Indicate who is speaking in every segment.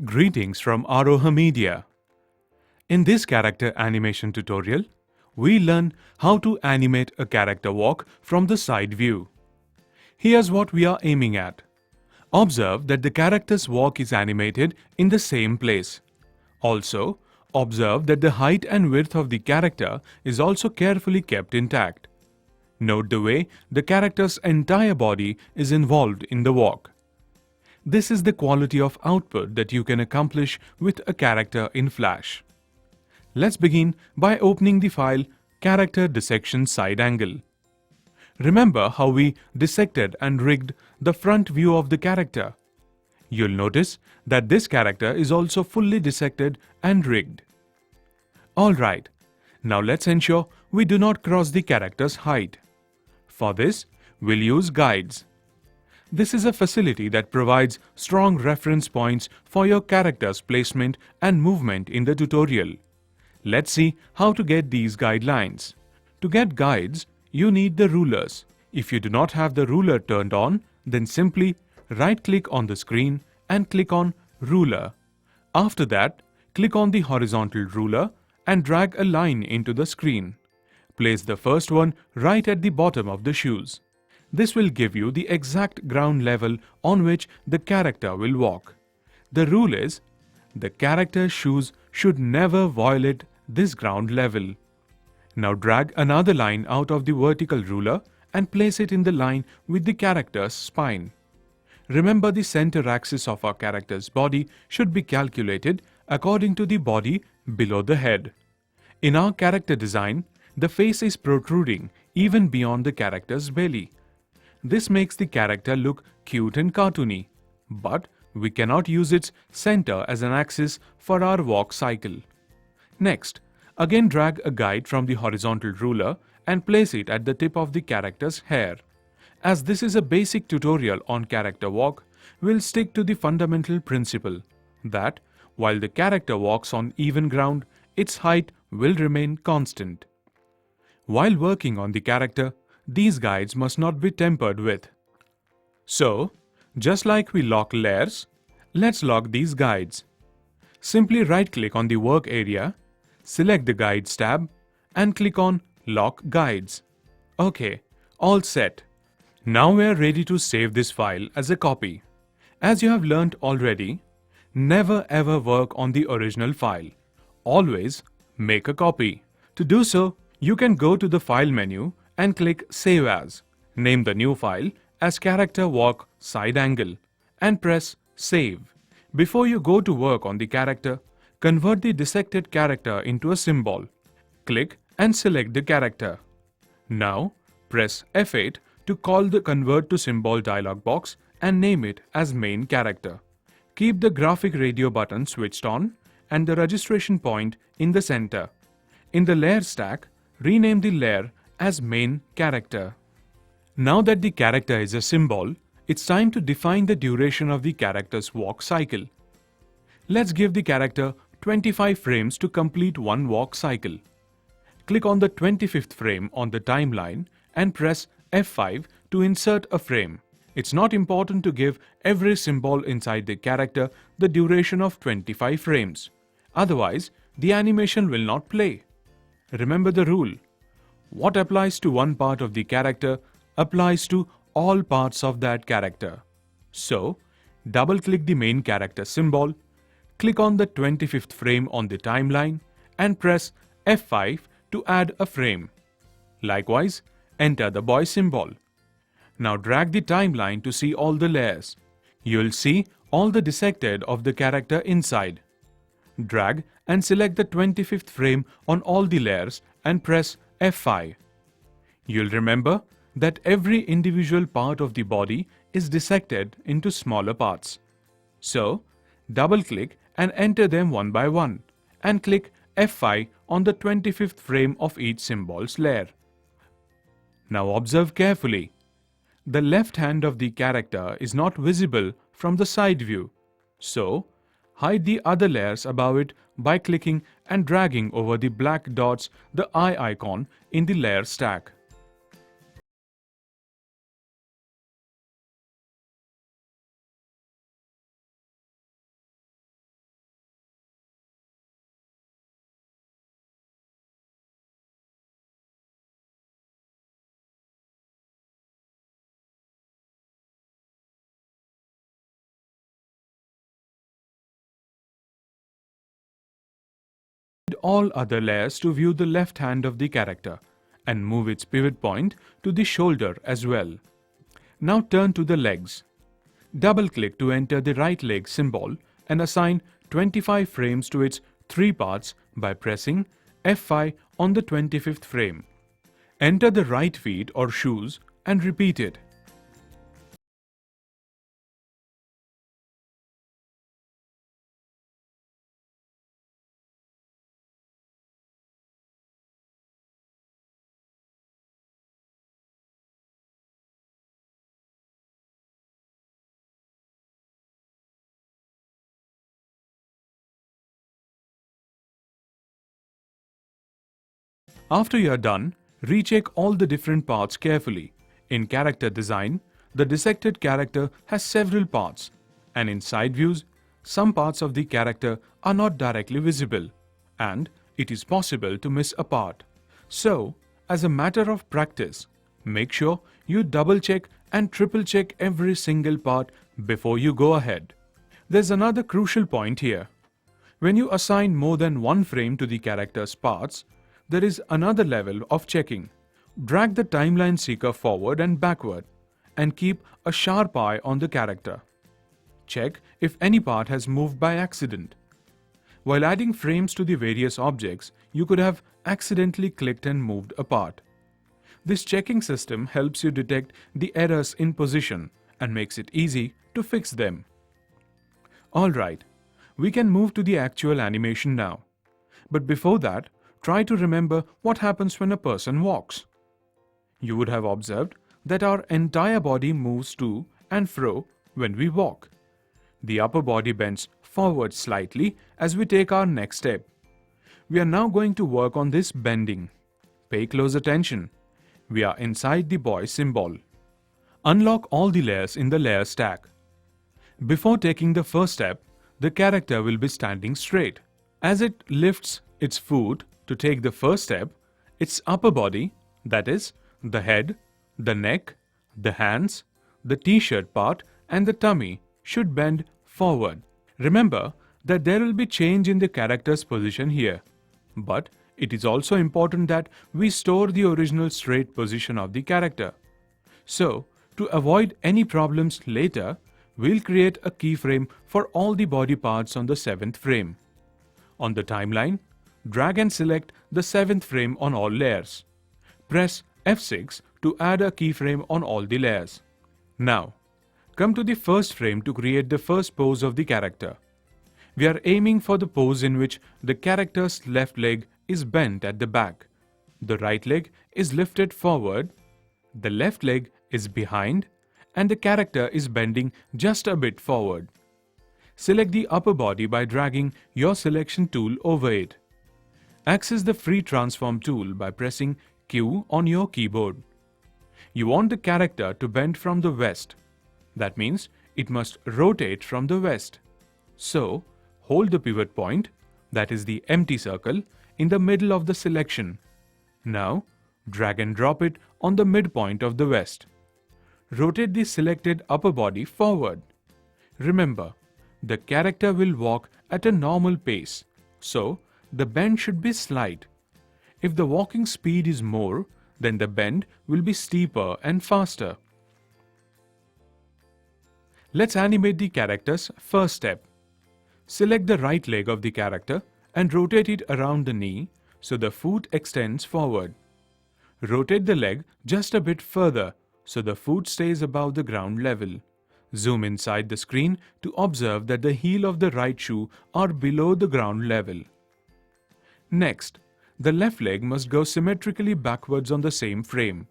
Speaker 1: Greetings from Aroha Media. In this character animation tutorial, we learn how to animate a character walk from the side view. Here's what we are aiming at. Observe that the character's walk is animated in the same place. Also, observe that the height and width of the character is also carefully kept intact. Note the way the character's entire body is involved in the walk. This is the quality of output that you can accomplish with a character in Flash. Let's begin by opening the file Character Dissection Side Angle. Remember how we dissected and rigged the front view of the character. You'll notice that this character is also fully dissected and rigged. Alright, now let's ensure we do not cross the character's height. For this, we'll use guides. This is a facility that provides strong reference points for your character's placement and movement in the tutorial. Let's see how to get these guidelines. To get guides, you need the rulers. If you do not have the ruler turned on, then simply right-click on the screen and click on Ruler. After that, click on the horizontal ruler and drag a line into the screen. Place the first one right at the bottom of the shoes. This will give you the exact ground level on which the character will walk. The rule is, the character's shoes should never violate this ground level. Now drag another line out of the vertical ruler and place it in the line with the character's spine. Remember, the center axis of our character's body should be calculated according to the body below the head. In our character design, the face is protruding even beyond the character's belly. This makes the character look cute and cartoony, but we cannot use its center as an axis for our walk cycle. Next, again drag a guide from the horizontal ruler and place it at the tip of the character's hair. As this is a basic tutorial on character walk, we'll stick to the fundamental principle that while the character walks on even ground, its height will remain constant. While working on the character, these guides must not be tampered with. So, just like we lock layers, let's lock these guides. Simply right-click on the work area, select the Guides tab, and click on Lock Guides. OK, all set. Now we're ready to save this file as a copy. As you have learnt already, never ever work on the original file. Always make a copy. To do so, you can go to the File menu and click Save As. Name the new file as Character Walk Side Angle and press Save. Before you go to work on the character, convert the dissected character into a symbol. Click and select the character. Now, press F8 to call the Convert to Symbol dialog box and name it as Main Character. Keep the graphic radio button switched on and the registration point in the center. In the layer stack, rename the layer as Main Character. Now that the character is a symbol, it's time to define the duration of the character's walk cycle. Let's give the character 25 frames to complete one walk cycle. Click on the 25th frame on the timeline and press F5 to insert a frame. It's not important to give every symbol inside the character the duration of 25 frames. Otherwise, the animation will not play. Remember the rule. What applies to one part of the character applies to all parts of that character. So, double-click the main character symbol, click on the 25th frame on the timeline and press F5 to add a frame. Likewise, enter the boy symbol. Now drag the timeline to see all the layers. You'll see all the dissected of the character inside. Drag and select the 25th frame on all the layers and press F5. You'll remember that every individual part of the body is dissected into smaller parts. So, double-click and enter them one by one, and click F5 on the 25th frame of each symbol's layer. Now observe carefully. The left hand of the character is not visible from the side view. So, hide the other layers above it by clicking and dragging over the black dots the eye icon in the layer stack. all other layers to view the left hand of the character and move its pivot point to the shoulder as well. Now turn to the legs. Double-click to enter the right leg symbol and assign 25 frames to its 3 parts by pressing F5 on the 25th frame. Enter the right feet or shoes and repeat it. After you are done, recheck all the different parts carefully. In character design, the dissected character has several parts, and in side views, some parts of the character are not directly visible, and it is possible to miss a part. So, as a matter of practice, make sure you double check and triple check every single part before you go ahead. There's another crucial point here. When you assign more than one frame to the character's parts, there is another level of checking. Drag the timeline seeker forward and backward and keep a sharp eye on the character. Check if any part has moved by accident. While adding frames to the various objects, you could have accidentally clicked and moved a part. This checking system helps you detect the errors in position and makes it easy to fix them. Alright, we can move to the actual animation now. But before that, try to remember what happens when a person walks. You would have observed that our entire body moves to and fro when we walk. The upper body bends forward slightly as we take our next step. We are now going to work on this bending. Pay close attention. We are inside the boy symbol. Unlock all the layers in the layer stack. Before taking the first step, the character will be standing straight. As it lifts its foot to take the first step, its upper body, that is, the head, the neck, the hands, the t-shirt part and the tummy should bend forward. Remember that there will be change in the character's position here, but it is also important that we store the original straight position of the character. So, to avoid any problems later, we'll create a keyframe for all the body parts on the 7th frame. On the timeline, drag and select the 7th frame on all layers. Press F6 to add a keyframe on all the layers. Now, come to the first frame to create the first pose of the character. We are aiming for the pose in which the character's left leg is bent at the back, the right leg is lifted forward, the left leg is behind, and the character is bending just a bit forward. Select the upper body by dragging your selection tool over it. Access the free transform tool by pressing Q on your keyboard. You want the character to bend from the west. That means it must rotate from the west. So, hold the pivot point, that is the empty circle, in the middle of the selection. Now, drag and drop it on the midpoint of the west. Rotate the selected upper body forward. Remember, the character will walk at a normal pace, so the bend should be slight. If the walking speed is more, then the bend will be steeper and faster. Let's animate the character's first step. Select the right leg of the character and rotate it around the knee so the foot extends forward. Rotate the leg just a bit further so the foot stays above the ground level. Zoom inside the screen to observe that the heel of the right shoe are below the ground level. Next, the left leg must go symmetrically backwards on the same frame.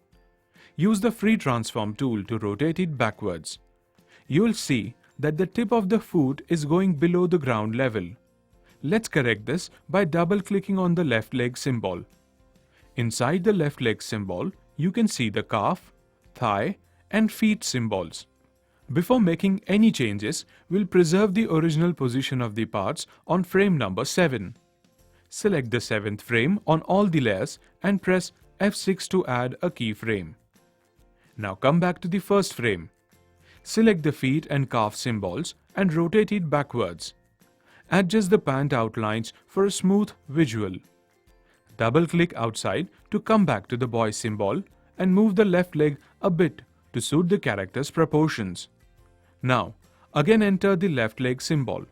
Speaker 1: Use the free transform tool to rotate it backwards. You will see that the tip of the foot is going below the ground level. Let's correct this by double-clicking on the left leg symbol. Inside the left leg symbol, you can see the calf, thigh, and feet symbols. Before making any changes, we'll preserve the original position of the parts on frame number 7. Select the 7th frame on all the layers and press F6 to add a keyframe. Now come back to the first frame. Select the feet and calf symbols and rotate it backwards. Adjust the pant outlines for a smooth visual. Double-click outside to come back to the boy symbol and move the left leg a bit to suit the character's proportions. Now, again enter the left leg symbol.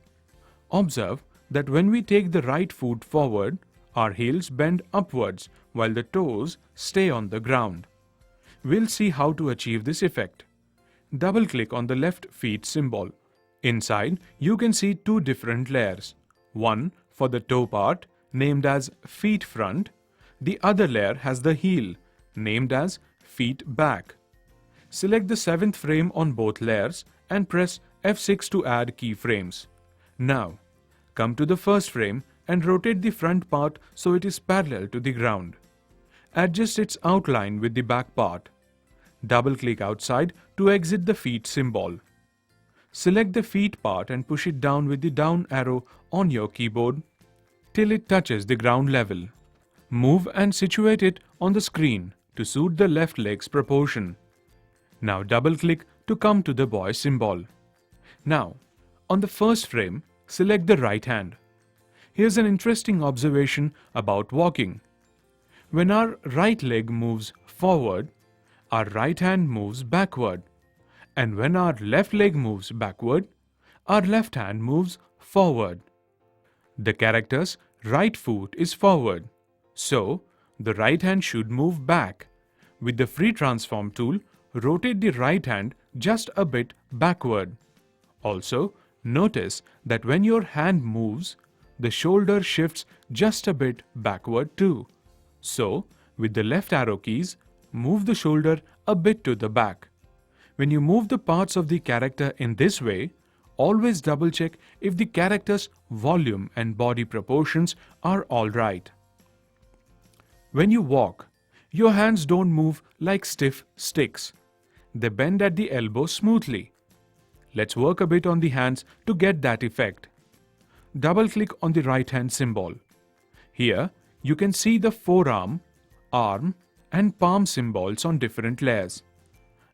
Speaker 1: Observe that when we take the right foot forward, our heels bend upwards while the toes stay on the ground. We'll see how to achieve this effect. Double-click on the left feet symbol. Inside, you can see two different layers. One for the toe part, named as feet front. The other layer has the heel, named as feet back. Select the 7th frame on both layers and press F6 to add keyframes. Now, come to the first frame and rotate the front part so it is parallel to the ground. Adjust its outline with the back part. Double-click outside to exit the feet symbol. Select the feet part and push it down with the down arrow on your keyboard till it touches the ground level. Move and situate it on the screen to suit the left leg's proportion. Now double-click to come to the boy symbol. Now, on the first frame, select the right hand. Here's an interesting observation about walking. When our right leg moves forward, our right hand moves backward. And when our left leg moves backward, our left hand moves forward. The character's right foot is forward, so the right hand should move back. With the free transform tool, rotate the right hand just a bit backward. Also, notice that when your hand moves, the shoulder shifts just a bit backward too. So, with the left arrow keys, move the shoulder a bit to the back. When you move the parts of the character in this way, always double check if the character's volume and body proportions are alright. When you walk, your hands don't move like stiff sticks. They bend at the elbow smoothly. Let's work a bit on the hands to get that effect. Double-click on the right hand symbol. Here, you can see the forearm, arm, and palm symbols on different layers.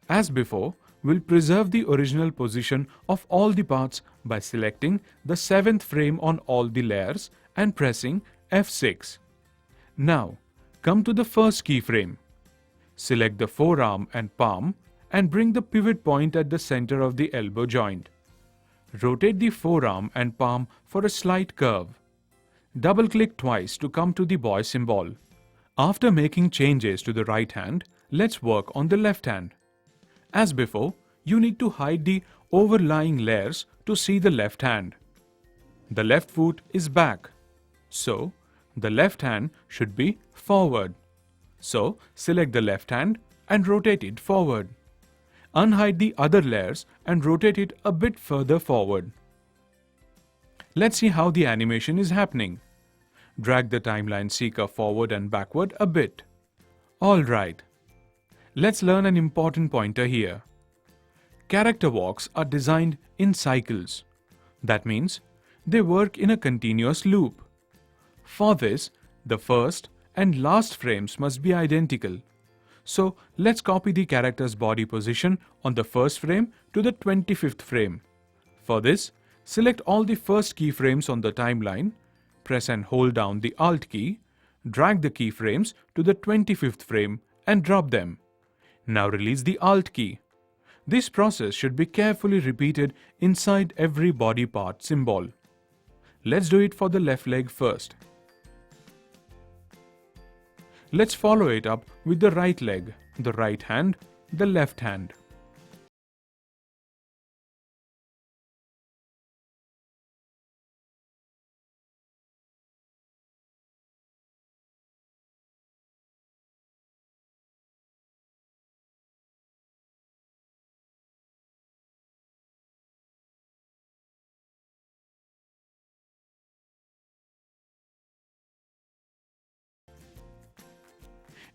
Speaker 1: As before, we'll preserve the original position of all the parts by selecting the 7th frame on all the layers and pressing F6. Now, come to the first keyframe. Select the forearm and palm and bring the pivot point at the center of the elbow joint. Rotate the forearm and palm for a slight curve. Double-click twice to come to the boy symbol. After making changes to the right hand, let's work on the left hand. As before, you need to hide the overlying layers to see the left hand. The left foot is back, so the left hand should be forward. So, select the left hand and rotate it forward. Unhide the other layers and rotate it a bit further forward. Let's see how the animation is happening. Drag the timeline seeker forward and backward a bit. Alright. Let's learn an important pointer here. Character walks are designed in cycles. That means they work in a continuous loop. For this, the first and last frames must be identical. So let's copy the character's body position on the first frame to the 25th frame. For this, select all the first keyframes on the timeline, press and hold down the Alt key, drag the keyframes to the 25th frame and drop them. Now release the Alt key. This process should be carefully repeated inside every body part symbol. Let's do it for the left leg first. Let's follow it up with the right leg, the right hand, the left hand.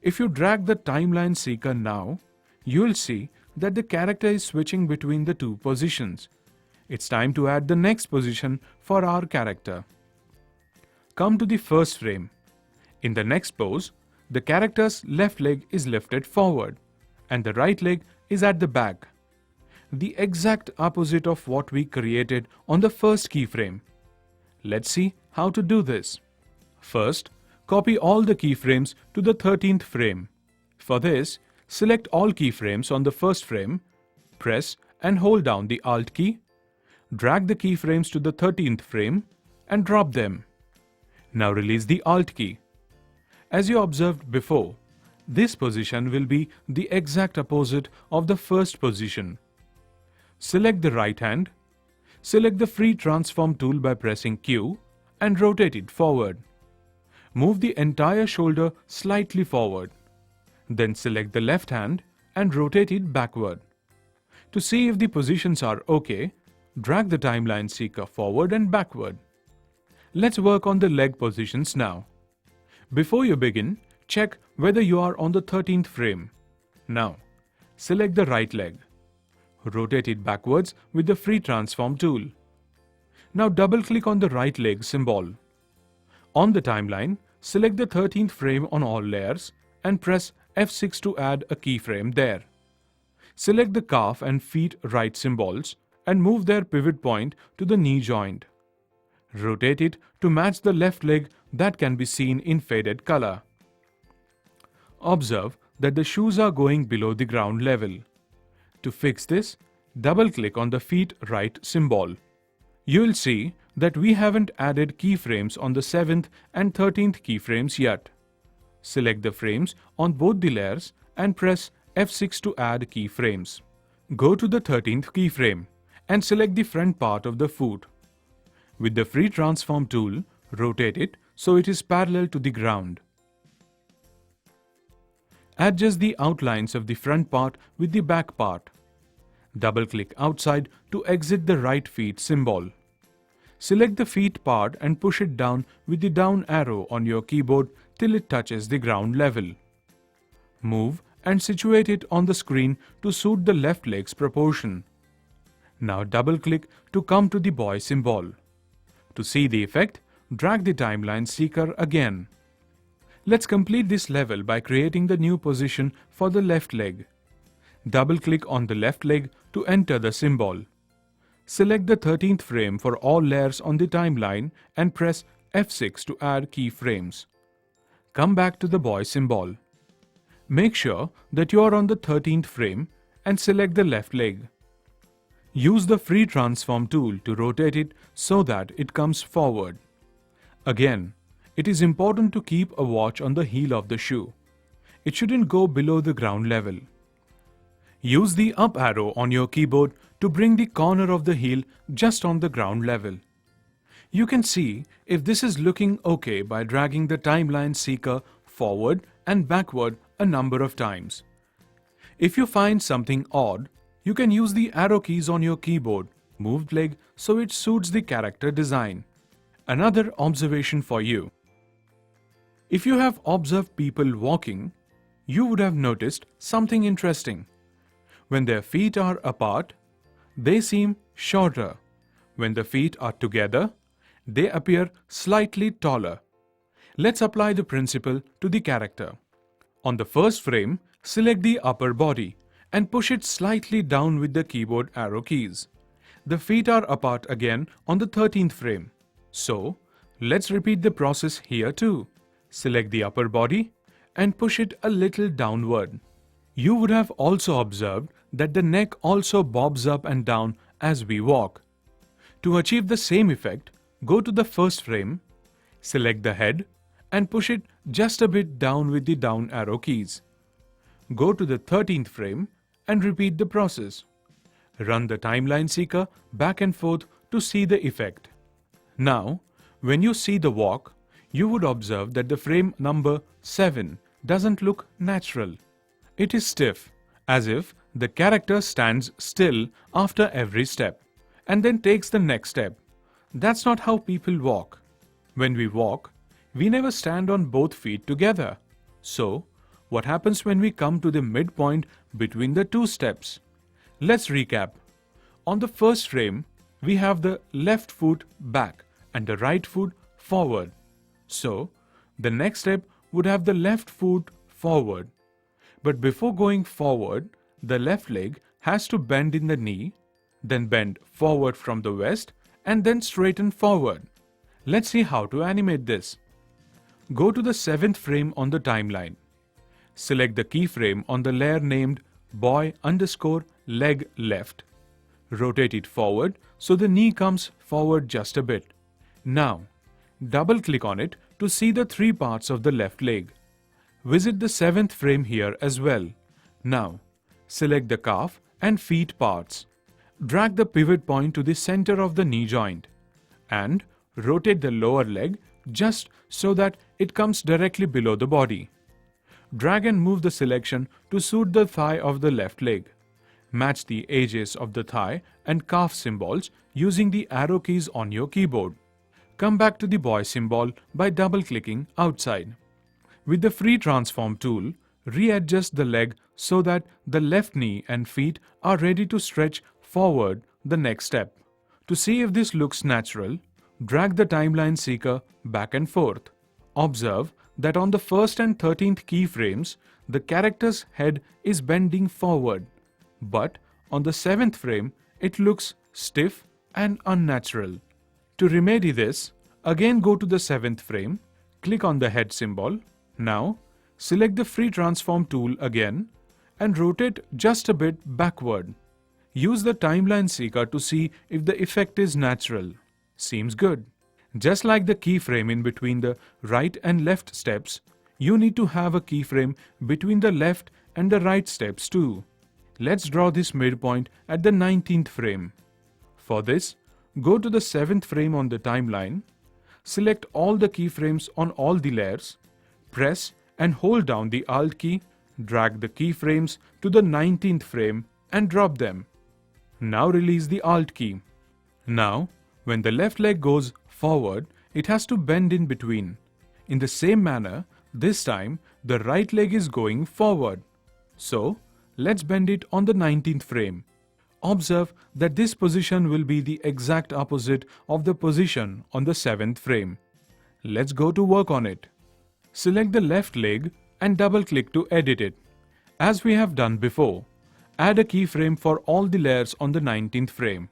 Speaker 1: If you drag the timeline seeker now, you'll see that the character is switching between the two positions. It's time to add the next position for our character. Come to the first frame. In the next pose, the character's left leg is lifted forward and the right leg is at the back. The exact opposite of what we created on the first keyframe. Let's see how to do this. First, copy all the keyframes to the 13th frame. For this, select all keyframes on the first frame, press and hold down the Alt key, drag the keyframes to the 13th frame and drop them. Now release the Alt key. As you observed before, this position will be the exact opposite of the first position. Select the right hand, select the free transform tool by pressing Q and rotate it forward. Move the entire shoulder slightly forward. Then select the left hand and rotate it backward. To see if the positions are okay, drag the timeline seeker forward and backward. Let's work on the leg positions now. Before you begin, check whether you are on the 13th frame. Now, select the right leg. Rotate it backwards with the free transform tool. Now double-click on the right leg symbol. On the timeline, select the 13th frame on all layers and press F6 to add a keyframe there. Select the calf and feet right symbols and move their pivot point to the knee joint. Rotate it to match the left leg that can be seen in faded color. Observe that the shoes are going below the ground level. To fix this, double-click on the feet right symbol. You will see that we haven't added keyframes on the 7th and 13th keyframes yet. Select the frames on both the layers and press F6 to add keyframes. Go to the 13th keyframe and select the front part of the foot. With the free transform tool, rotate it so it is parallel to the ground. Adjust the outlines of the front part with the back part. Double-click outside to exit the right feet symbol. Select the feet part and push it down with the down arrow on your keyboard till it touches the ground level. Move and situate it on the screen to suit the left leg's proportion. Now double-click to come to the boy symbol. To see the effect, drag the timeline seeker again. Let's complete this level by creating the new position for the left leg. Double-click on the left leg to enter the symbol. Select the 13th frame for all layers on the timeline and press F6 to add keyframes. Come back to the boy symbol. Make sure that you are on the 13th frame and select the left leg. Use the free transform tool to rotate it so that it comes forward. Again, it is important to keep a watch on the heel of the shoe. It shouldn't go below the ground level. Use the up arrow on your keyboard to bring the corner of the heel just on the ground level. You can see if this is looking okay by dragging the timeline seeker forward and backward a number of times. If you find something odd, you can use the arrow keys on your keyboard, moved leg so it suits the character design. Another observation for you. If you have observed people walking, you would have noticed something interesting. When their feet are apart, they seem shorter. When the feet are together, they appear slightly taller. Let's apply the principle to the character. On the first frame, select the upper body and push it slightly down with the keyboard arrow keys. The feet are apart again on the 13th frame. So, let's repeat the process here too. Select the upper body and push it a little downward. You would have also observed that the neck also bobs up and down as we walk. To achieve the same effect, go to the first frame, select the head and push it just a bit down with the down arrow keys. Go to the 13th frame and repeat the process. Run the timeline seeker back and forth to see the effect. Now, when you see the walk, you would observe that the frame number 7 doesn't look natural. It is stiff, as if the character stands still after every step and then takes the next step. That's not how people walk. When we walk, we never stand on both feet together. So, what happens when we come to the midpoint between the two steps? Let's recap. On the first frame, we have the left foot back and the right foot forward. So, the next step would have the left foot forward. But before going forward, the left leg has to bend in the knee, then bend forward from the waist and then straighten forward. Let's see how to animate this. Go to the 7th frame on the timeline. Select the keyframe on the layer named boy_leg left. Rotate it forward so the knee comes forward just a bit. Now, double-click on it to see the 3 parts of the left leg. Visit the 7th frame here as well. Now, select the calf and feet parts. Drag the pivot point to the center of the knee joint and rotate the lower leg just so that it comes directly below the body. Drag and move the selection to suit the thigh of the left leg. Match the edges of the thigh and calf symbols using the arrow keys on your keyboard. Come back to the boy symbol by double-clicking outside. With the free transform tool, readjust the leg so that the left knee and feet are ready to stretch forward the next step. To see if this looks natural, drag the timeline seeker back and forth. Observe that on the 1st and 13th keyframes, the character's head is bending forward, but on the 7th frame, it looks stiff and unnatural. To remedy this, again go to the 7th frame, click on the head symbol. Now, select the free transform tool again and rotate just a bit backward. Use the timeline seeker to see if the effect is natural. Seems good. Just like the keyframe in between the right and left steps, you need to have a keyframe between the left and the right steps too. Let's draw this midpoint at the 19th frame. For this, go to the 7th frame on the timeline, select all the keyframes on all the layers, press and hold down the Alt key, drag the keyframes to the 19th frame and drop them. Now release the Alt key. Now, when the left leg goes forward, it has to bend in between. In the same manner, this time the right leg is going forward. So, let's bend it on the 19th frame. Observe that this position will be the exact opposite of the position on the 7th frame. Let's go to work on it. Select the left leg and double-click to edit it. As we have done before, add a keyframe for all the layers on the 19th frame.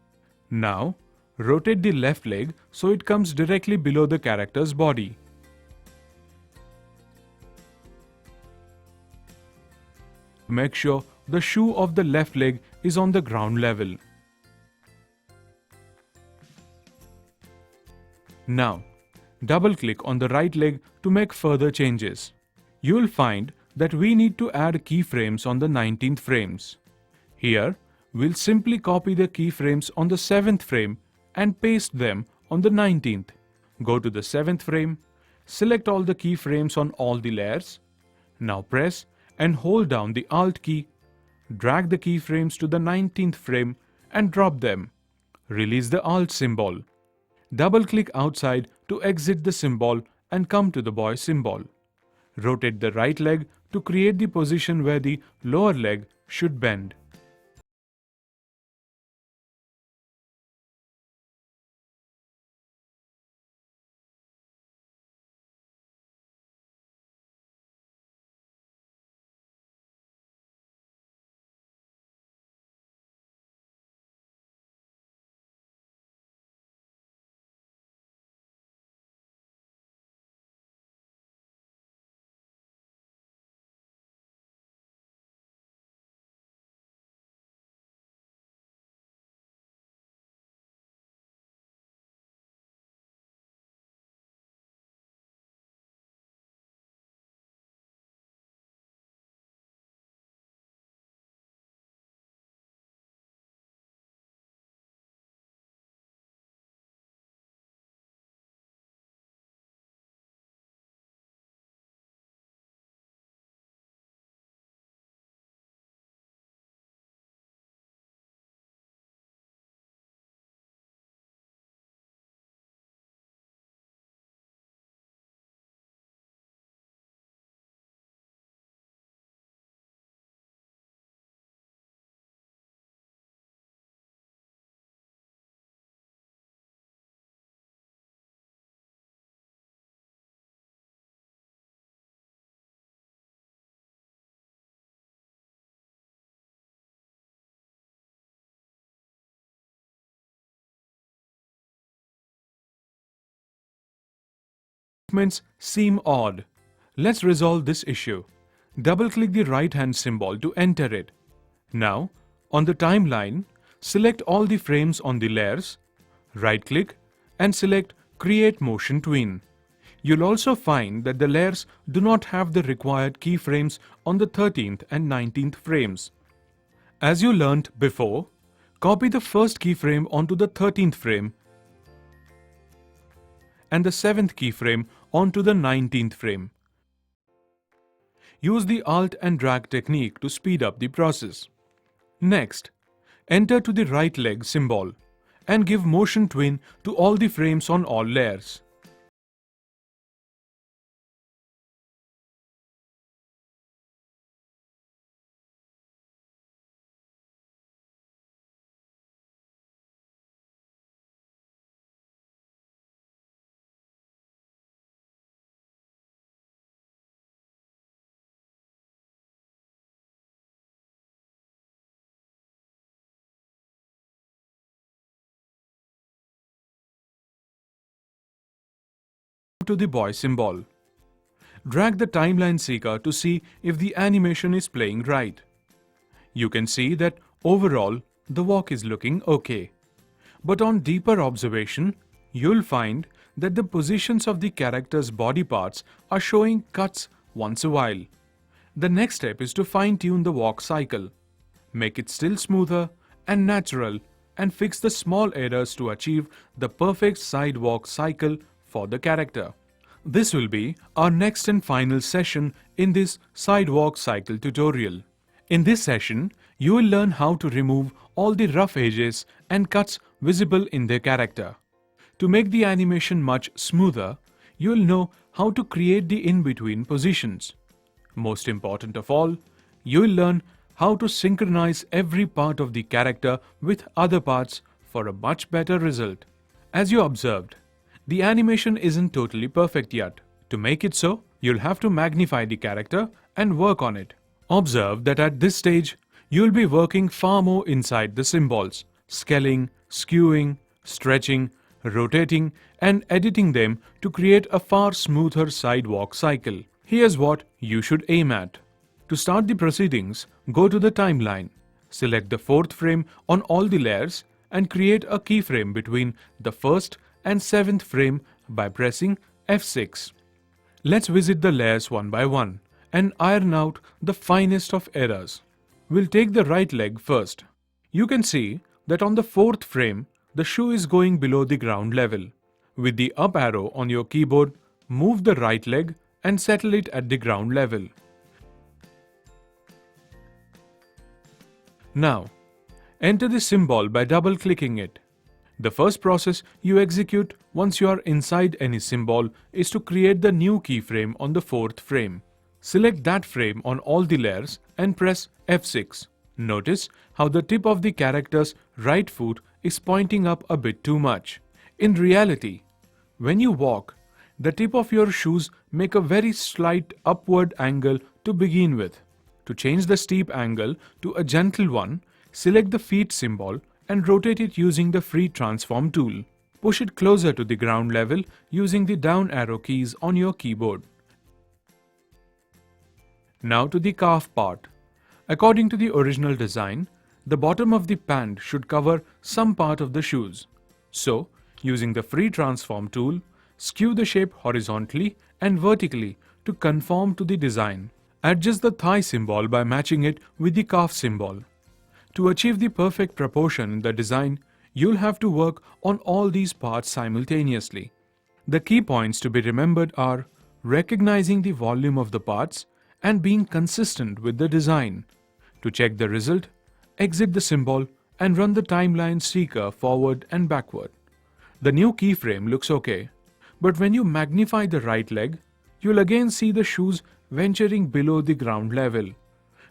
Speaker 1: Now, rotate the left leg so it comes directly below the character's body. Make sure the shoe of the left leg is on the ground level. Now, double-click on the right leg to make further changes. You will find that we need to add keyframes on the 19th frames. Here, we'll simply copy the keyframes on the 7th frame and paste them on the 19th. Go to the 7th frame, select all the keyframes on all the layers. Now press and hold down the Alt key. Drag the keyframes to the 19th frame and drop them. Release the Alt symbol. Double-click outside to exit the symbol and come to the boy symbol. Rotate the right leg to create the position where the lower leg should bend. movements seem odd. Let's resolve this issue. Double-click the right-hand symbol to enter it. Now, on the timeline, select all the frames on the layers, right-click and select Create Motion Tween. You'll also find that the layers do not have the required keyframes on the 13th and 19th frames. As you learnt before, copy the first keyframe onto the 13th frame and the 7th keyframe onto the 19th frame. Use the Alt and drag technique to speed up the process. Next, enter to the right leg symbol and give motion tween to all the frames on all layers. To the boy symbol. Drag the timeline seeker to see if the animation is playing right. You can see that overall the walk is looking okay. But on deeper observation, you'll find that the positions of the character's body parts are showing cuts once a while. The next step is to fine-tune the walk cycle. Make it still smoother and natural and fix the small errors to achieve the perfect side walk cycle for the character. This will be our next and final session in this sidewalk cycle tutorial. In this session, you will learn how to remove all the rough edges and cuts visible in their character. To make the animation much smoother, you will know how to create the in-between positions. Most important of all, you will learn how to synchronize every part of the character with other parts for a much better result. As you observed, the animation isn't totally perfect yet. To make it so, you'll have to magnify the character and work on it. Observe that at this stage, you'll be working far more inside the symbols, scaling, skewing, stretching, rotating and editing them to create a far smoother sidewalk cycle. Here's what you should aim at. To start the proceedings, go to the timeline. Select the 4th frame on all the layers and create a keyframe between the 1st and 7th frame by pressing F6. Let's visit the layers one by one and iron out the finest of errors. We'll take the right leg first. You can see that on the 4th frame, the shoe is going below the ground level. With the up arrow on your keyboard, move the right leg and settle it at the ground level. Now, enter the symbol by double-clicking it. The first process you execute once you are inside any symbol is to create the new keyframe on the 4th frame. Select that frame on all the layers and press F6. Notice how the tip of the character's right foot is pointing up a bit too much. In reality, when you walk, the tip of your shoes make a very slight upward angle to begin with. To change the steep angle to a gentle one, select the feet symbol and rotate it using the free transform tool. Push it closer to the ground level using the down arrow keys on your keyboard. Now to the calf part. According to the original design, the bottom of the pant should cover some part of the shoes. So, using the free transform tool, skew the shape horizontally and vertically to conform to the design. Adjust the thigh symbol by matching it with the calf symbol. To achieve the perfect proportion in the design, you'll have to work on all these parts simultaneously. The key points to be remembered are recognizing the volume of the parts and being consistent with the design. To check the result, exit the symbol and run the timeline seeker forward and backward. The new keyframe looks okay, but when you magnify the right leg, you'll again see the shoes venturing below the ground level.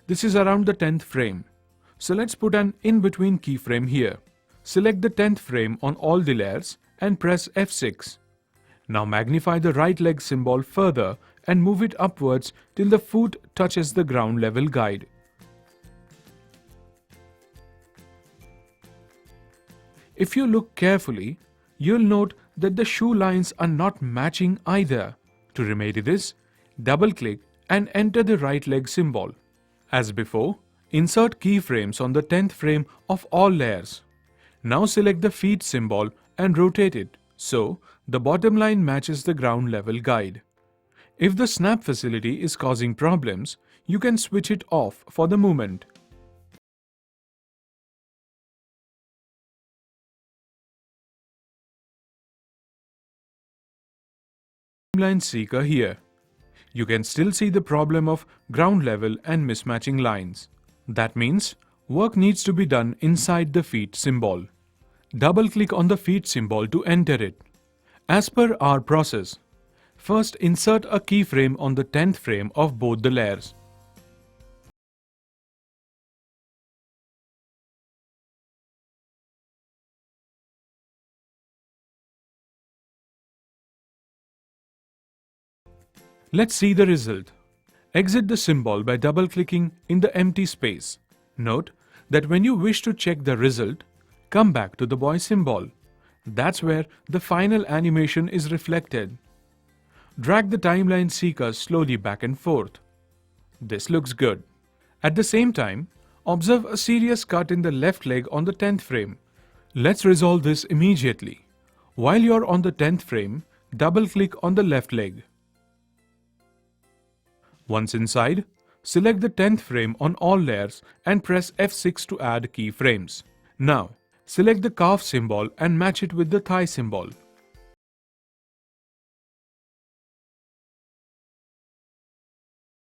Speaker 1: This is around the 10th frame. So let's put an in-between keyframe here. Select the 10th frame on all the layers and press F6. Now magnify the right leg symbol further and move it upwards till the foot touches the ground level guide. If you look carefully, you'll note that the shoe lines are not matching either. To remedy this, double-click and enter the right leg symbol. As before, insert keyframes on the 10th frame of all layers. Now select the feet symbol and rotate it so the bottom line matches the ground level guide. If the snap facility is causing problems, you can switch it off for the moment. Timeline Seeker here. You can still see the problem of ground level and mismatching lines. That means work needs to be done inside the feet symbol. Double-click on the feet symbol to enter it. As per our process, first insert a keyframe on the 10th frame of both the layers. Let's see the result. Exit the symbol by double-clicking in the empty space. Note that when you wish to check the result, come back to the boy symbol. That's where the final animation is reflected. Drag the timeline seeker slowly back and forth. This looks good. At the same time, observe a serious cut in the left leg on the 10th frame. Let's resolve this immediately. While you're on the 10th frame, double-click on the left leg. Once inside, select the 10th frame on all layers and press F6 to add keyframes. Now, select the calf symbol and match it with the thigh symbol.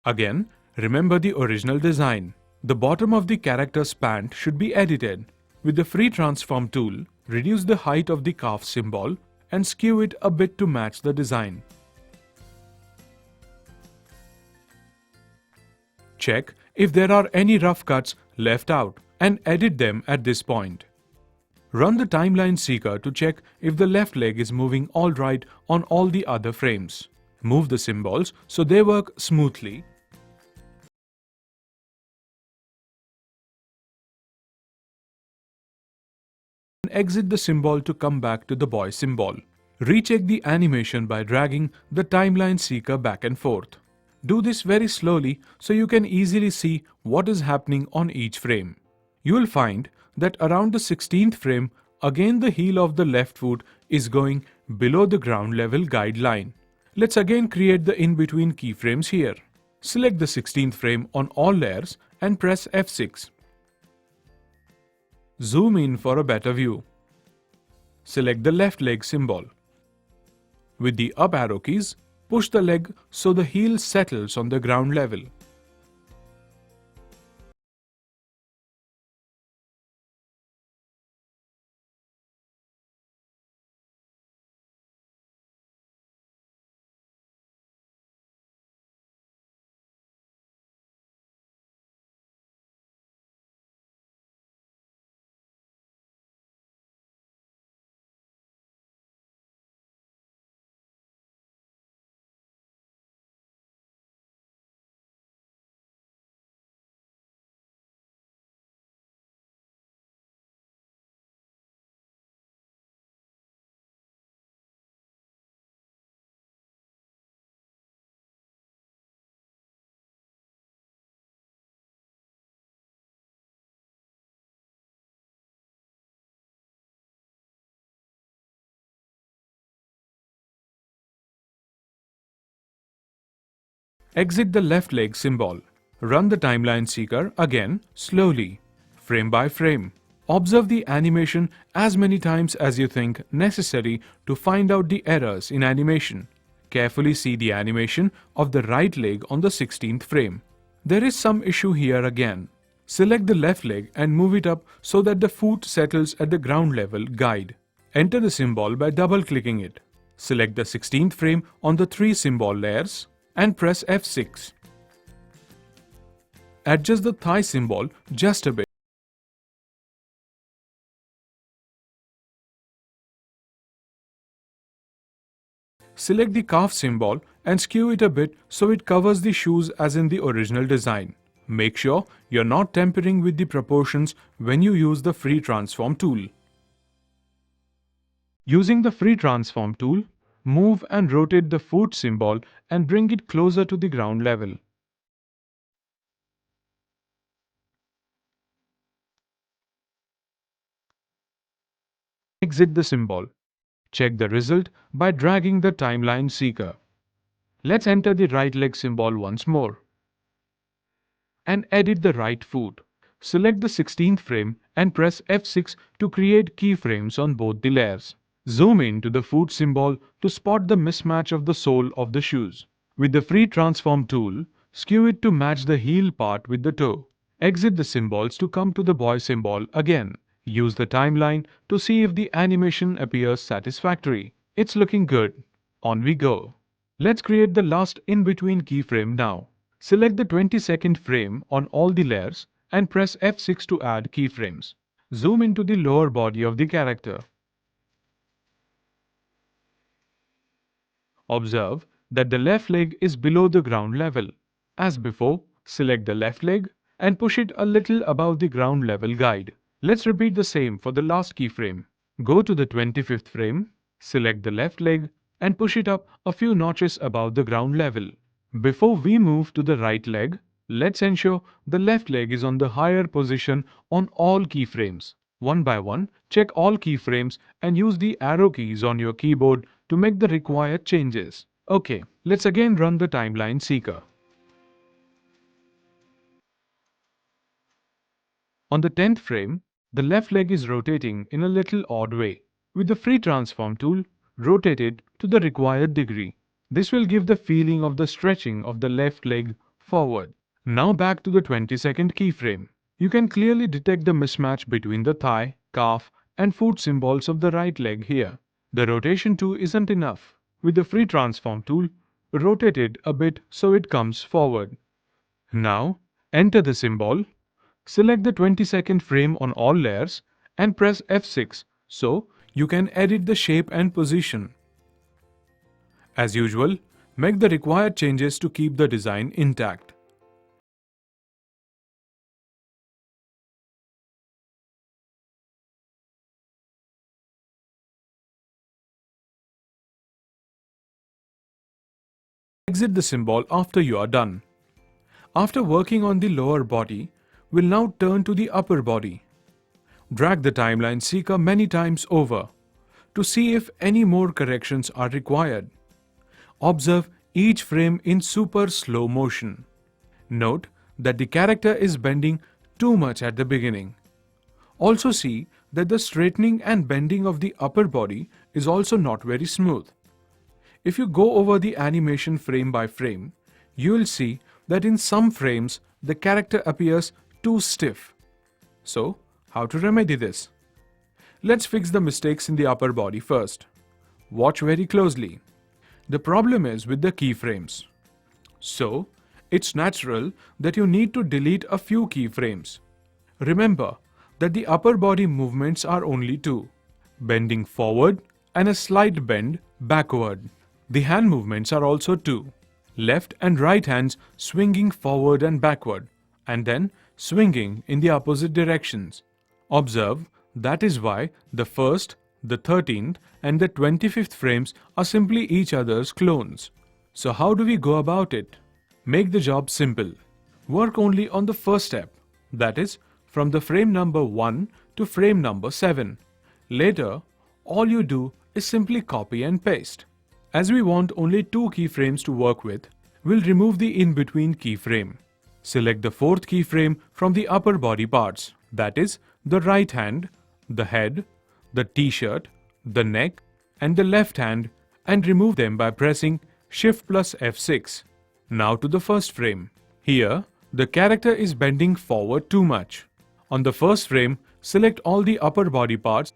Speaker 1: Again, remember the original design. The bottom of the character's pant should be edited. With the free transform tool, reduce the height of the calf symbol and skew it a bit to match the design. Check if there are any rough cuts left out and edit them at this point. Run the timeline seeker to check if the left leg is moving alright on all the other frames. Move the symbols so they work smoothly. And exit the symbol to come back to the boy symbol. Recheck the animation by dragging the timeline seeker back and forth. Do this very slowly so you can easily see what is happening on each frame. You will find that around the 16th frame, again the heel of the left foot is going below the ground level guideline. Let's again create the in-between keyframes here. Select the 16th frame on all layers and press F6. Zoom in for a better view. Select the left leg symbol. With the up arrow keys, push the leg so the heel settles on the ground level. Exit the left leg symbol. Run the timeline seeker again slowly, frame by frame. Observe the animation as many times as you think necessary to find out the errors in animation. Carefully see the animation of the right leg on the 16th frame. There is some issue here again. Select the left leg and move it up so that the foot settles at the ground level guide. Enter the symbol by double-clicking it. Select the 16th frame on the 3 symbol layers and press F6. Adjust the thigh symbol just a bit. Select the calf symbol and skew it a bit so it covers the shoes as in the original design. Make sure you're not tampering with the proportions when you use the free transform tool. Using the free transform tool, move and rotate the foot symbol and bring it closer to the ground level. Exit the symbol. Check the result by dragging the timeline seeker. Let's enter the right leg symbol once more and edit the right foot. Select the 16th frame and press F6 to create keyframes on both the layers. Zoom in to the foot symbol to spot the mismatch of the sole of the shoes. With the free transform tool, skew it to match the heel part with the toe. Exit the symbols to come to the boy symbol again. Use the timeline to see if the animation appears satisfactory. It's looking good. On we go. Let's create the last in-between keyframe now. Select the 22nd frame on all the layers and press F6 to add keyframes. Zoom into the lower body of the character. Observe that the left leg is below the ground level. As before, select the left leg and push it a little above the ground level guide. Let's repeat the same for the last keyframe. Go to the 25th frame, select the left leg and push it up a few notches above the ground level. Before we move to the right leg, let's ensure the left leg is on the higher position on all keyframes. One by one, check all keyframes and use the arrow keys on your keyboard to make the required changes. Okay, let's again run the timeline seeker. On the 10th frame, the left leg is rotating in a little odd way. With the free transform tool, rotate it to the required degree. This will give the feeling of the stretching of the left leg forward. Now back to the 22nd keyframe. You can clearly detect the mismatch between the thigh, calf, and foot symbols of the right leg here. The rotation tool isn't enough. With the free transform tool, rotate it a bit so it comes forward. Now, enter the symbol. Select the 22nd frame on all layers and press F6 so you can edit the shape and position. As usual, make the required changes to keep the design intact. Exit the symbol after you are done. After working on the lower body, we'll now turn to the upper body. Drag the timeline seeker many times over to see if any more corrections are required. Observe each frame in super slow motion. Note that the character is bending too much at the beginning. Also see that the straightening and bending of the upper body is also not very smooth. If you go over the animation frame by frame, you will see that in some frames the character appears too stiff. So, how to remedy this? Let's fix the mistakes in the upper body first. Watch very closely. The problem is with the keyframes. So, it's natural that you need to delete a few keyframes. Remember that the upper body movements are only two, bending forward and a slight bend backward. The hand movements are also two, left and right hands swinging forward and backward, and then swinging in the opposite directions. Observe that is why the first, the 13th and the 25th frames are simply each other's clones. So how do we go about it? Make the job simple. Work only on the first step, that is, from the frame number 1 to frame number 7. Later, all you do is simply copy and paste. As we want only two keyframes to work with, we'll remove the in-between keyframe. Select the fourth keyframe from the upper body parts, that is, the right hand, the head, the t-shirt, the neck, and the left hand, and remove them by pressing Shift plus F6. Now to the first frame. Here, the character is bending forward too much. On the first frame, select all the upper body parts.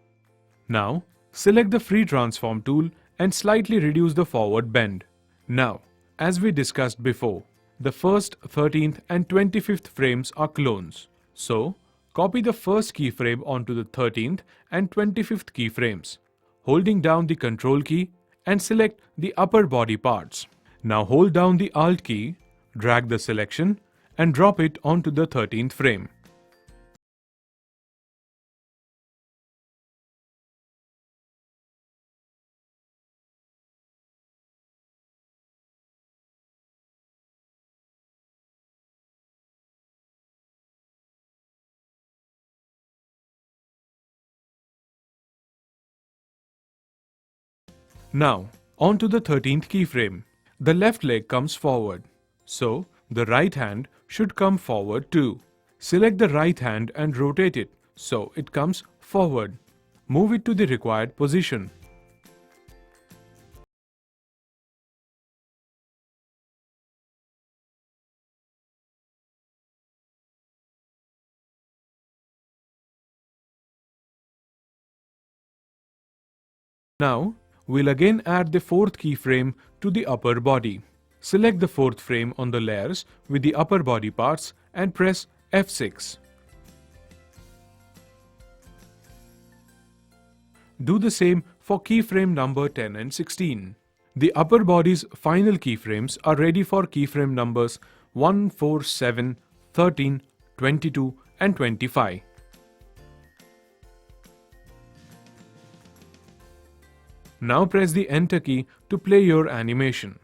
Speaker 1: Now, select the free transform tool and slightly reduce the forward bend. Now, as we discussed before, the first, 13th and 25th frames are clones. So, copy the first keyframe onto the 13th and 25th keyframes, holding down the Control key and select the upper body parts. Now hold down the Alt key, drag the selection and drop it onto the 13th frame. Now, on to the 13th keyframe. The left leg comes forward, so the right hand should come forward too. Select the right hand and rotate it so it comes forward. Move it to the required position. Now, we'll again add the 4th keyframe to the upper body. Select the 4th frame on the layers with the upper body parts and press F6. Do the same for keyframe number 10 and 16. The upper body's final keyframes are ready for keyframe numbers 1, 4, 7, 13, 22 and 25. Now press the Enter key to play your animation.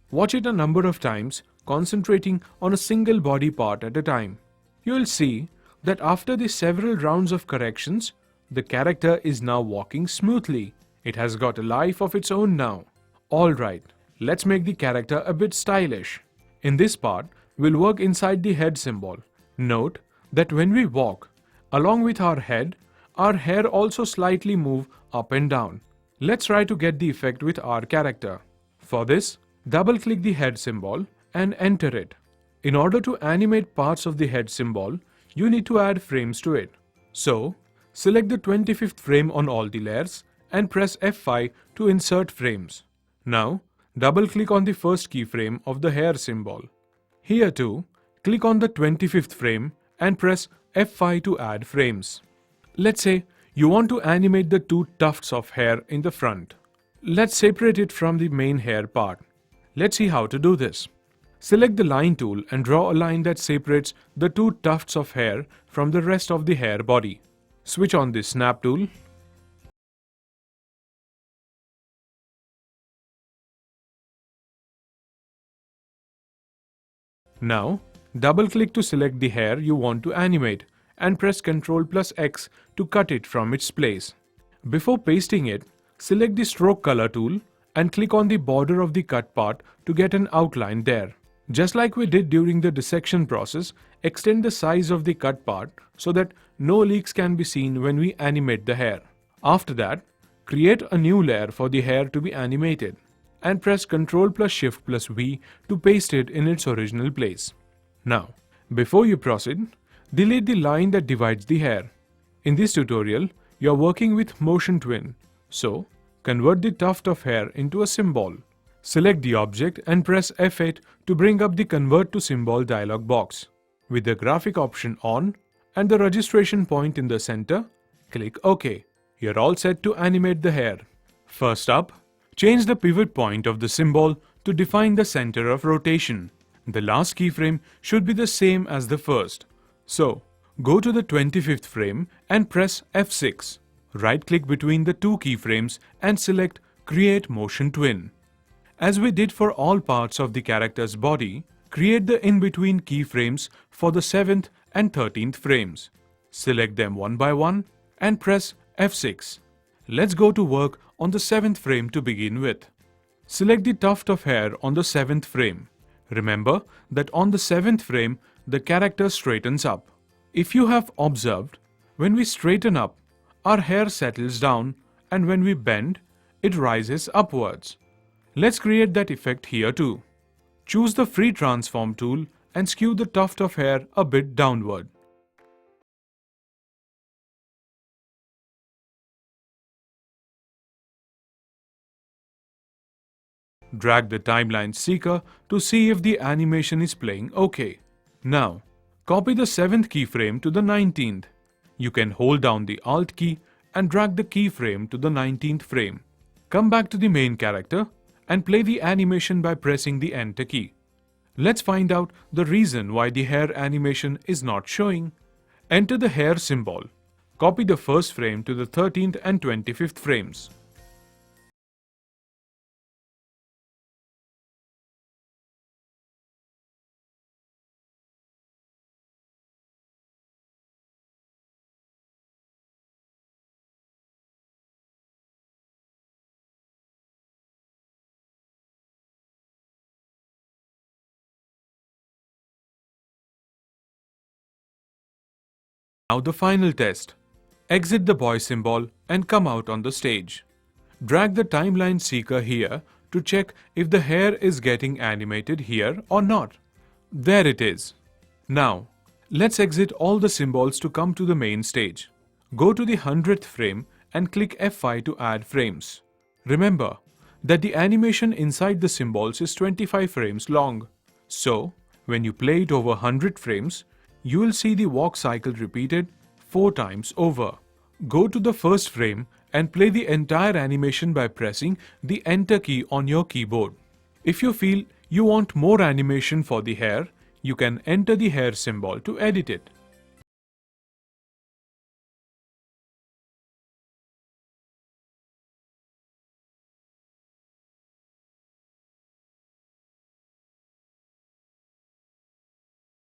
Speaker 1: Watch it a number of times, concentrating on a single body part at a time. You will see that after the several rounds of corrections, the character is now walking smoothly. It has got a life of its own now. Alright, let's make the character a bit stylish. In this part, we'll work inside the head symbol. Note that when we walk, along with our head, our hair also slightly move up and down. Let's try to get the effect with our character. For this, double-click the head symbol and enter it. In order to animate parts of the head symbol, you need to add frames to it. So, select the 25th frame on all the layers and press F5 to insert frames. Now, double-click on the first keyframe of the hair symbol. Here too, click on the 25th frame and press F5 to add frames. Let's say you want to animate the 2 tufts of hair in the front. Let's separate it from the main hair part. Let's see how to do this. Select the line tool and draw a line that separates the 2 tufts of hair from the rest of the hair body. Switch on the snap tool. Now, double-click to select the hair you want to animate and press Ctrl+X to cut it from its place. Before pasting it, select the stroke color tool and click on the border of the cut part to get an outline there. Just like we did during the dissection process, extend the size of the cut part so that no leaks can be seen when we animate the hair. After that, create a new layer for the hair to be animated and press Ctrl+Shift+V to paste it in its original place. Now, before you proceed, delete the line that divides the hair. In this tutorial, you are working with Motion Twin, so convert the tuft of hair into a symbol. Select the object and press F8 to bring up the Convert to Symbol dialog box. With the graphic option on and the registration point in the center, click OK. You're all set to animate the hair. First up, change the pivot point of the symbol to define the center of rotation. The last keyframe should be the same as the first. So, go to the 25th frame and press F6. Right-click between the 2 keyframes and select Create Motion Twin. As we did for all parts of the character's body, create the in-between keyframes for the 7th and 13th frames. Select them one by one and press F6. Let's go to work on the 7th frame to begin with. Select the tuft of hair on the 7th frame. Remember that on the 7th frame, the character straightens up. If you have observed, when we straighten up, our hair settles down, and when we bend, it rises upwards. Let's create that effect here too. Choose the Free Transform tool and skew the tuft of hair a bit downward. Drag the timeline seeker to see if the animation is playing OK. Now, copy the 7th keyframe to the 19th. You can hold down the Alt key and drag the keyframe to the 19th frame. Come back to the main character and play the animation by pressing the Enter key. Let's find out the reason why the hair animation is not showing. Enter the hair symbol. Copy the first frame to the 13th and 25th frames. Now the final test. Exit the boy symbol and come out on the stage. Drag the timeline seeker here to check if the hair is getting animated here or not. There it is. Now, let's exit all the symbols to come to the main stage. Go to the 100th frame and click F5 to add frames. Remember that the animation inside the symbols is 25 frames long. So, when you play it over 100 frames, you will see the walk cycle repeated 4 times over. Go to the first frame and play the entire animation by pressing the Enter key on your keyboard. If you feel you want more animation for the hair, you can enter the hair symbol to edit it.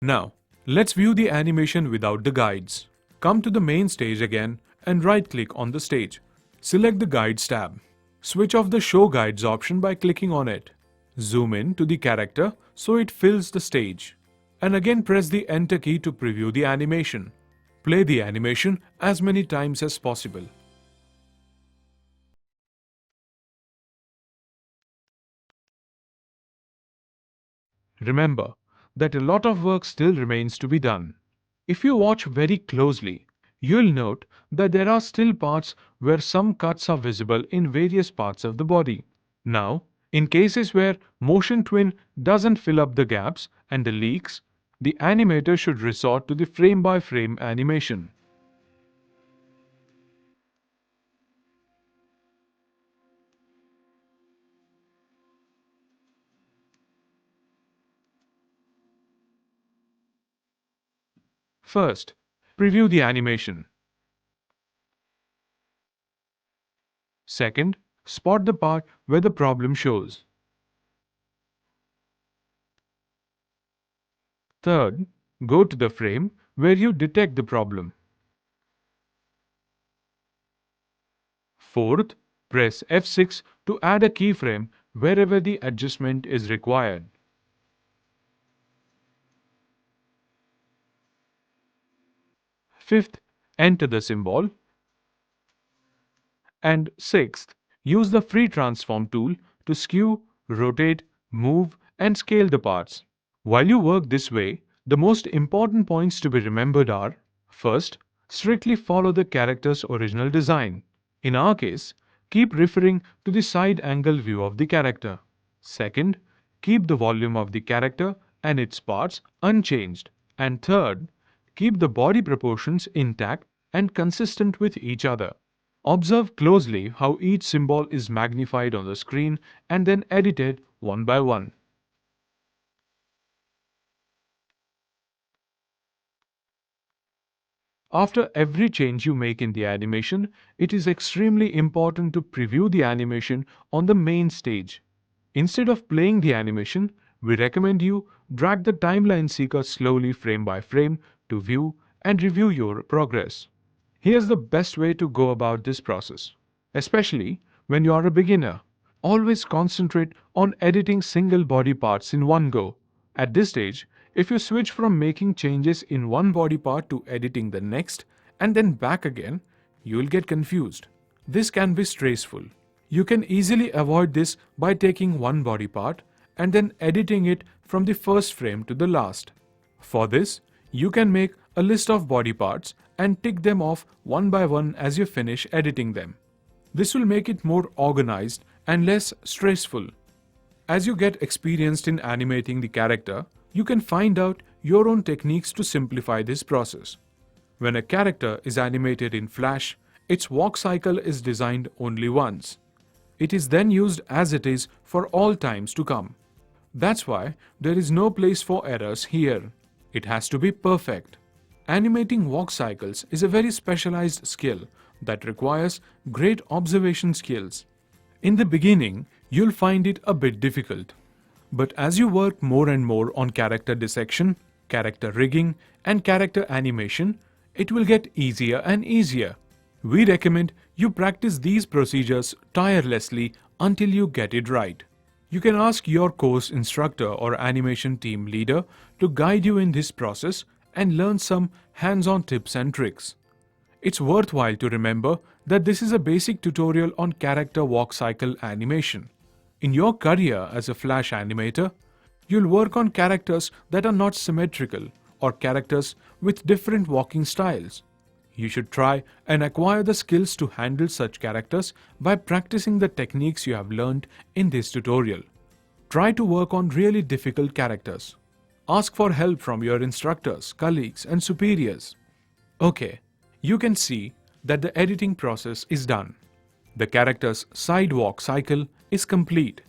Speaker 1: Now, let's view the animation without the guides. Come to the main stage again and right-click on the stage. Select the Guides tab. Switch off the Show Guides option by clicking on it. Zoom in to the character so it fills the stage. And again press the Enter key to preview the animation. Play the animation as many times as possible. Remember that a lot of work still remains to be done. If you watch very closely, you'll note that there are still parts where some cuts are visible in various parts of the body. Now, in cases where Motion Twin doesn't fill up the gaps and the leaks, the animator should resort to the frame-by-frame animation. First, preview the animation. Second, spot the part where the problem shows. Third, go to the frame where you detect the problem. Fourth, press F6 to add a keyframe wherever the adjustment is required. Fifth, enter the symbol. And sixth, use the free transform tool to skew, rotate, move, and scale the parts. While you work this way, the most important points to be remembered are: first, strictly follow the character's original design. In our case, keep referring to the side angle view of the character. Second, keep the volume of the character and its parts unchanged. And third, keep the body proportions intact and consistent with each other. Observe closely how each symbol is magnified on the screen and then edited one by one. After every change you make in the animation, it is extremely important to preview the animation on the main stage. Instead of playing the animation, we recommend you drag the timeline seeker slowly frame by frame to view and review your progress. Here's the best way to go about this process, especially when you are a beginner. Always concentrate on editing single body parts in one go. At this stage, if you switch from making changes in one body part to editing the next and then back again, you will get confused. This can be stressful. You can easily avoid this by taking one body part and then editing it from the first frame to the last. For this, you can make a list of body parts and tick them off one by one as you finish editing them. This will make it more organized and less stressful. As you get experienced in animating the character, you can find out your own techniques to simplify this process. When a character is animated in Flash, its walk cycle is designed only once. It is then used as it is for all times to come. That's why there is no place for errors here. It has to be perfect. Animating walk cycles is a very specialized skill that requires great observation skills. In the beginning, you'll find it a bit difficult. But as you work more and more on character dissection, character rigging, and character animation, it will get easier and easier. We recommend you practice these procedures tirelessly until you get it right. You can ask your course instructor or animation team leader to guide you in this process and learn some hands-on tips and tricks. It's worthwhile to remember that this is a basic tutorial on character walk cycle animation. In your career as a Flash animator, you'll work on characters that are not symmetrical or characters with different walking styles. You should try and acquire the skills to handle such characters by practicing the techniques you have learned in this tutorial. Try to work on really difficult characters. Ask for help from your instructors, colleagues, and superiors. Okay, you can see that the editing process is done. The character's side walk cycle is complete.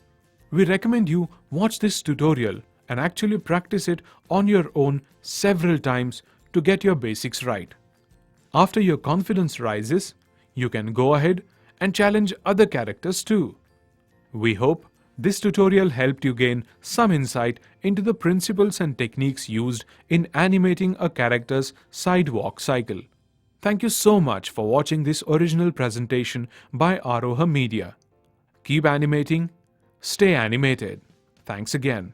Speaker 1: We recommend you watch this tutorial and actually practice it on your own several times to get your basics right. After your confidence rises, you can go ahead and challenge other characters too. We hope this tutorial helped you gain some insight into the principles and techniques used in animating a character's side walk cycle. Thank you so much for watching this original presentation by Aroha Media. Keep animating, stay animated. Thanks again.